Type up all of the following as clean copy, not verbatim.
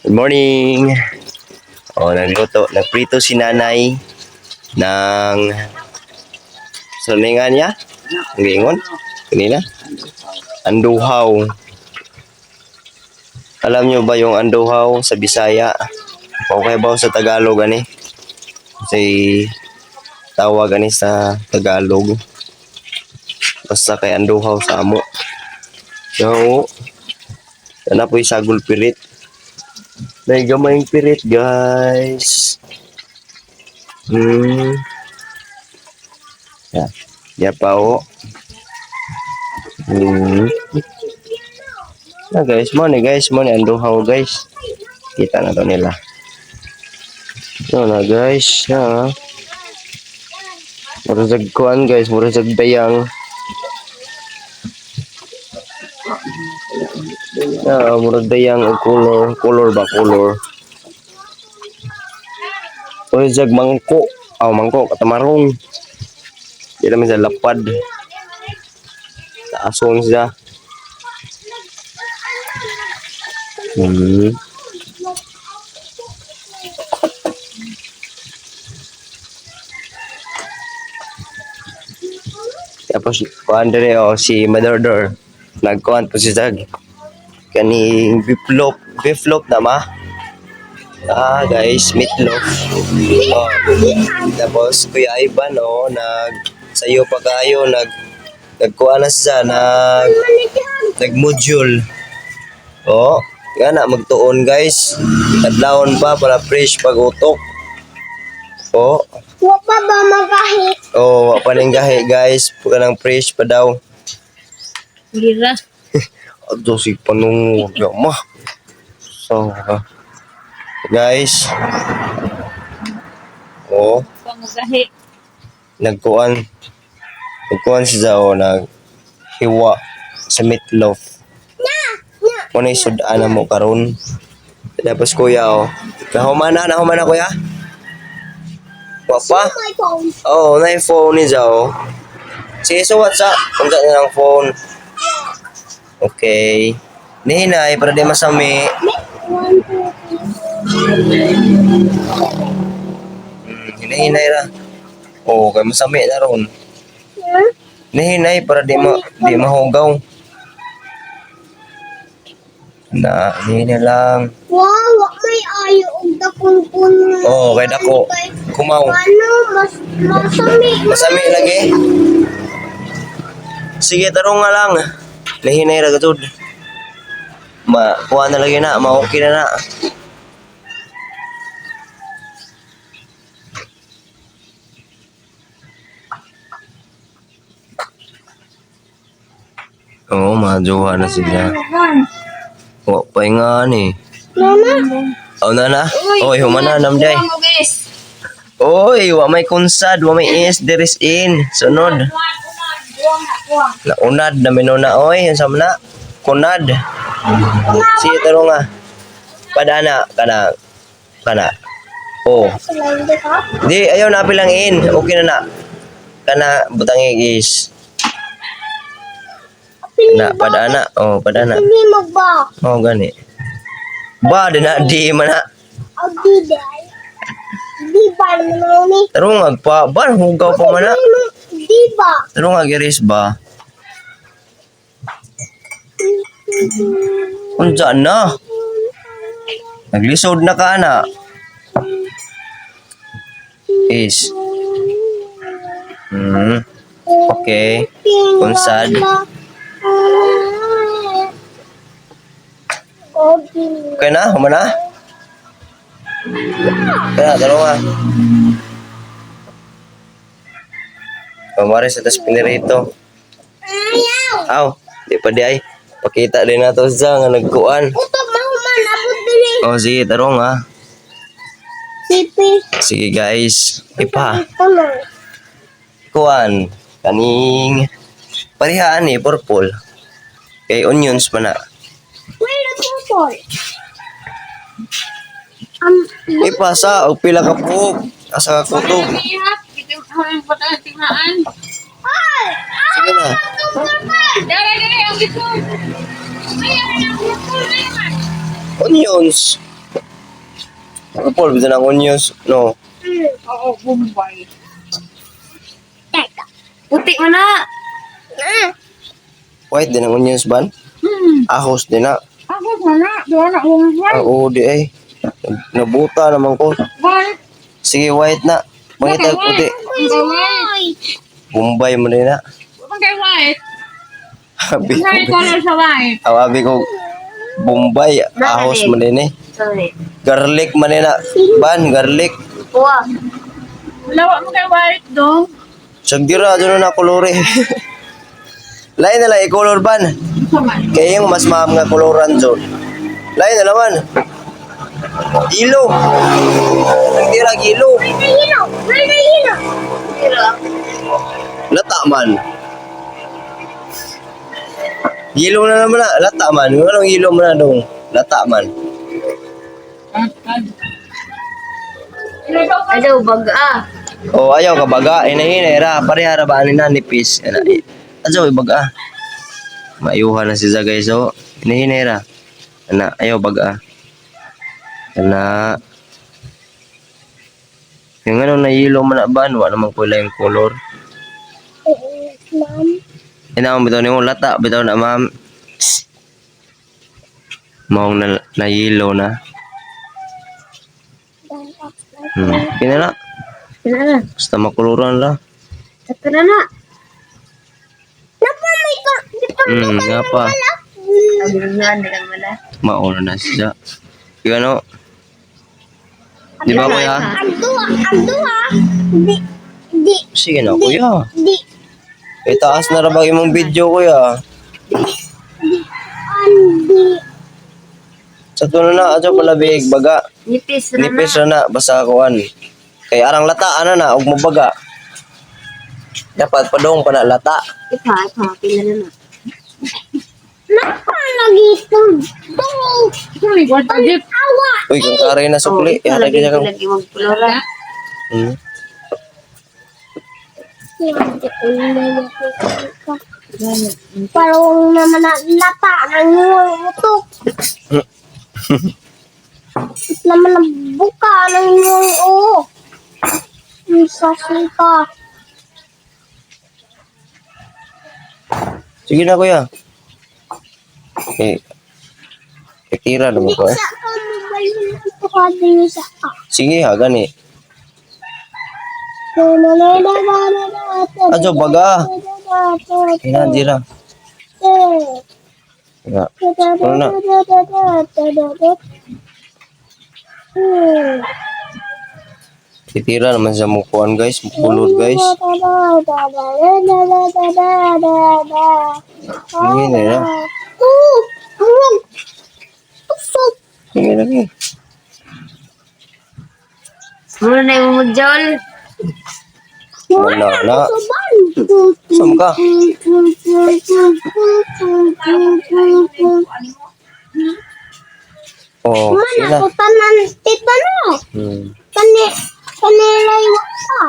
Good morning. Nagprito si nanay ng suningan niya. Ang gingon. Kanina. Anduhaw. Alam nyo ba yung anduhaw sa Bisaya? Okay ba sa Tagalog ani? Kasi tawag ani sa Tagalog. Basta kay anduhaw sa amo. So, sana po sagol pirit. May gamayng pirit, guys. Yeah. Ya pa o. Guys, mo ni anduhaw guys. Kita na to nila. So na guys, ha. Murag kuan guys, murag dayang. Murag dayang og color ba color. Murag mangko, mangko katamarong. Di naman sa lapad. Taasong siya. Tapos kuan dire si Madordor. Nagkuan po si Zag. Kaning beef loaf na ma. Guys, meatloaf. Tapos Kuya Ivan sayo pa kayo nagkuan na siya nag-module. Nga na magtuon guys. Kadlawon pa para fresh pag utok. Wa pa ba magahi? Wa pa ning gahi guys. Pagka nang fresh pa daw. Gira. Ato si panungod ma. So, guys. Pangagahi. Nagkuan siya naghiwa sa meatloaf. Muna sudan na mo karon. Tapos kuya nahuman na kuya. Wapa? My phone. Na yung phone ni Zao. Sige, so what's up? Kung saan ng phone. Okay. Nihinay, para di masami. 1, 2, 3. Hinahinay ra. Kay masami na ron. Nihinay, para di mahugaw. Nihinay lang. Wow, wa may ayo og dakon-kun. Kay dako. Kumaw. Ano, masami. Masami lagi. Sige, tarong nga lang. Nihinay ra gatod. Kuha na lagi na, ma-okay na. Majowa na sila. Pa nga ni. Nana? Humana namday. Wa may kunsad, wa may is, there is in. Sunod. Unad na minuna, yung samna. Kunad. Sige, taro nga. Padana, kana. Di, ayaw na pilang in. Okay na. Kana, butangig is. Padana. Padana. Hindi magba. Gani. Ba, di man na. Abdi day. Di ba naman ni? Taro nga, hugaw pa man na. Di ba? Taro nga, giris ba? Unsa na? Naglisod na ka na. Is. Okay. Unsad. Okay na? Humana? Kaya, taro nga. Pamari sa tas pinirito. Ayaw. Di pa di ay. Pakita din na to siya nga nagkuan. Utok mahuman, abot dili. Sige, taro nga. Sipi. Sige guys. Ipa. Color. Kuan. Kaning. Parihaan purple. Kay onions pa na. Where the purple? Ipasa, og pila ka po. Asa ka kutog. Sige na. Onions. Purple, bisa ng onions. No. Oo, Bombay. Teka. Puti mo na. White din ang onions ban. Ahos din na. Ako na. Doon na Bombay. Oo, di ay. Nabuta naman ko. White. Sige, white na. Mangita puti. White. Bombay mo din na. Kay white. Habi May ko. color sa white. Habi ko. Bombay. Ahos mo din eh. Sorry. Garlic man din na. Ban, garlic. Kuha. Lawa mo kay white dong. Sagira, doon na kolore. Lain na lang, i-color ban. Saman. Kaya yung mas maham nga koloran dyan. Lain na naman. Ilo. Nagtira ilo. May nahilo. Lata man. Ilo na naman na. Lata man. Anong ilo mo na dong? Lata man. Ayaw baga. O ayaw ka baga. Inahinera. Parehara ba na nipis. Ayaw baga. Mayuhan na si Zagay. So, inahinera. Ayaw baga. Yung ano na ilo mo na ba? Wala namang kulay yung color. Ma'am. Inaon bitaw nimo lata bitaw na ma'am. Maong na yellow na. Kinala. Kailan na? Basta makuluran la. Tara na. Napa may ka. Di pa Nga pa. Sabi nga, hindi ka wala. Mauna na siya. Yung ano? Di ba kuya? Ang duha. Di. Sige na kuya. Di. Itaas na rabag imong video kuya. Andi. Sa tuno na ato pala big baga. Nipis na Nipis na na basta kuan. Kay arang lata ana na og mabaga. Dapat padong pa na lata. Ipa, pila na na. Napa nagito. Dong. Sorry, what a gift. Awa. Uy kang karay na sukli. Yara Lagi kaya kang. lagi magpulora. Hmm. Parang naman na lata ng utok. Naman na buka ng iyong oo. Isa sika. Sige na kuya. Okay. Tira naman ko eh. Sa ka mobile ito ka din sa ka. Sige ha, gani. Ajo baga. Inandira. Ya. Ano na? Titira naman sa mukuan guys, mukulod guys. Sige na ya. Sige lagi. Muna na yung magjol. Wala na. Saan ka? Oh, sige Mana na. ko tanan tita no. Kanilay ka.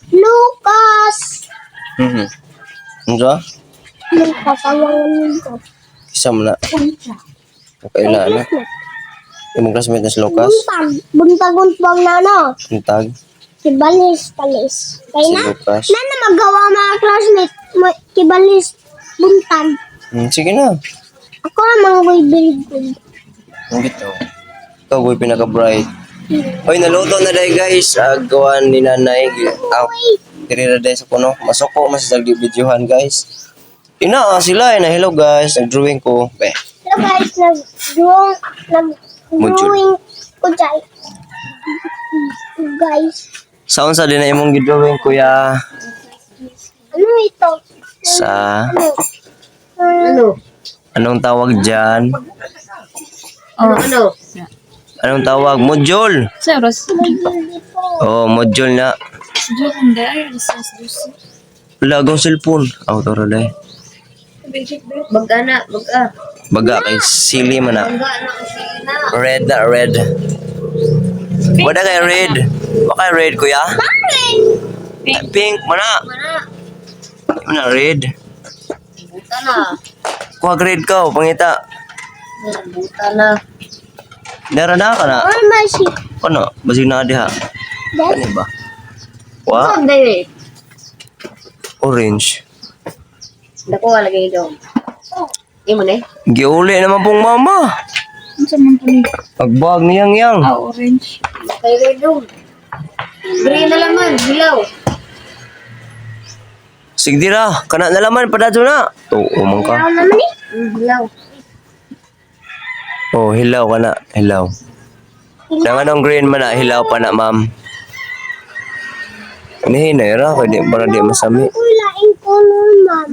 Lucas. Ano? Lucas ang ko. Isa mo na. Okay na. Yung classmate na si Lucas. Buntag-buntag na no. Intag. Si Balis. Kaya Si na? Lucas. Na magawa mga classmate. Kibalis buntag. Sige na. Ako namang ko'y bilgod. Ang gito. Ikaw ko'y pinaka-bright. Hoy, naluto na dahil guys. Gawan ni nanay. Kirira dahil sa puno. Masoko, masasagdi videohan guys. Sila. Hello guys. Nag-drawing ko. So guys, nag-drawing ko dyan. Guys, Saan sa din na imong gidrawing kuya? ano ito? Sa Ano? anong tawag dyan? Ano? Anong tawag? Module. Seros. Oh, module na. Diyo kung dahil. Lagong cellphone. Toro dahil. Baga na. Baga. Baga kay sili man na. Baga na kasi na. Red na red. Wala kay red. Baka red kuya? Pink man na. Mana? Mana red. Buta na. Kuha grade ka o, pangita. Buta na. Narada ka na. Ay, masi. Ano? Basig na diha. Ano ba? Wa? Saan dahil? Orange. Nakuha lagi ito. Imo na eh. Giuli naman pong mama. Ano sa mga tuloy? Agbag niyang yang. Ah, orange. Kaya ito. Green na laman. Hilaw. Sige dira, kana na laman padadto na. Oo man ka. naman eh. Hilaw. Oh, hilaw ka na, hilaw. Nang anong green man na, hilaw pa na, ma'am. Hinihinay ra, kaya para di masami. Kulain ko nun, ma'am.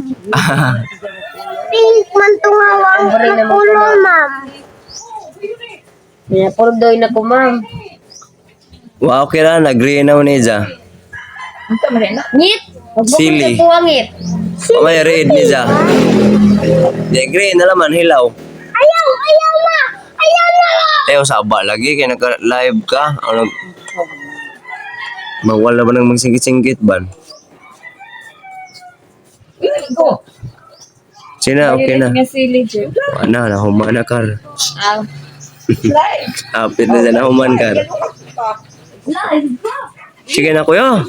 Pink man tungawang ko nun, ma'am. Pinapurdoy na ko, ma'am. Wow, okay ra, na-green na ni Za. Ano sa mga Ngit! Sili. Magbukod ko ang ngit. May red ni Za. Di, green na laman, hilaw. Ayaw! Ayaw na! Ayaw na! Ayaw, saba lagi, kaya nagka-live ka. Ano, bawal na ba nang magsingkit-singkit ba? Go. Sina, okay na. Nga sili, Jeff. Ano, nahuman na kar. Live. Apit na dyan, nahuman kar. Live. Sige na, kuya.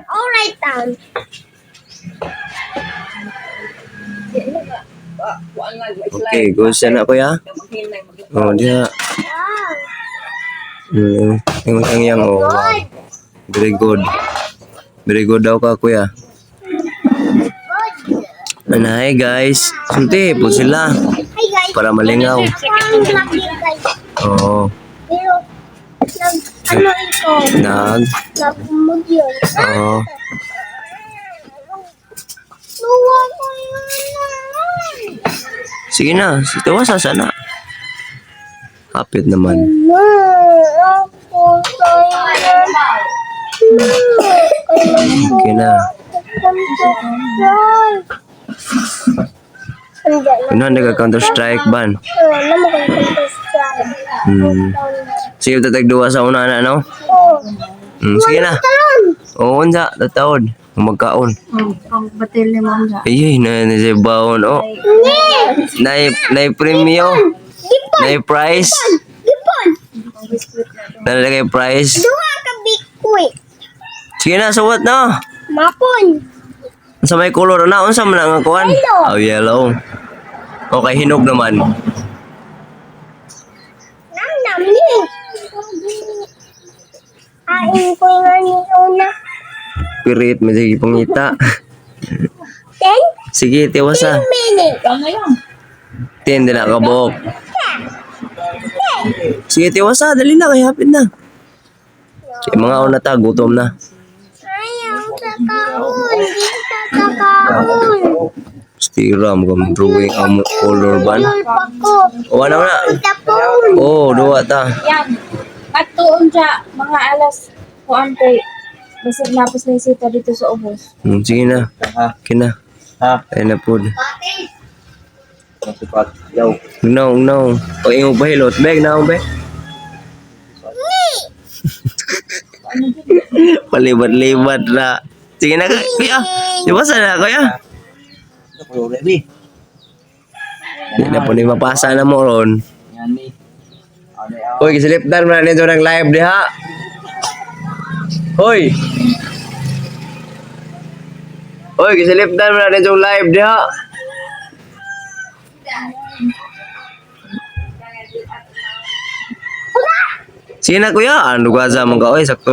Alright, down. Okay, gusto na, kuya. Oh, dia. Wow. Yung yang oh. Wow. Very good. Very good daw ka, kuya. Anay, guys. Sulti po sila. Hi, guys. Para malingaw. Ang laki, guys. Oo. Pero, ano ito? Nagmumod yun. Oo. Luwa ko yun. Sige na. Tawa sa sana. Kapit naman. Ako sa'yo. Okay na. Ano, nagka-counter-strike ban? Alam mo kung counter-strike. Sige, tatagduwa sa una na, no? Sige na. Oo, unsa. Tataod. Magkaon. Ang batil ni Ma'am Za. Ay, na sa baon. Oh. Na premium. Na price. Ipon! Nalagay price. Duha ka bikuit. Sige na, suwat na. Mapon! Sa may color na, unsa man ang kuan? Yellow. Oh, yellow. Okay, hinog naman. Nam ni. Ain ko nga ni una. Pirit, may sige pangita. 10 Sige, tiwasa. minutes. Ikaw na yan. 10 din na kabok. Sige, tiwasa. Dali na, kay hapit na. Kaya mga una ta, gutom na. Ayaw sa kaon. Di sa kaon. Stiram, kung drawing ang color ban. Tulol pa ko. O, ano na? Tapon. Oh, duwa ta. Yan. At tuon siya, mga alas kuante. Basig napos na yung sita dito sa ubos. Sige na. Okay na. Ayun na po. No. Pag mo ba hilot? Beg na ako, beg. Palibat-libat na. Sige na, kuya. Iwasan na, kuya. Hindi na po ni mapasa na mo ron. Uy, kisilipdan mo na nito ng live diha. Hoy! Hoy, kisilipdan mo na nito live diha. Sige na, kuya. Ano ka sa mga ka? Oy, sakto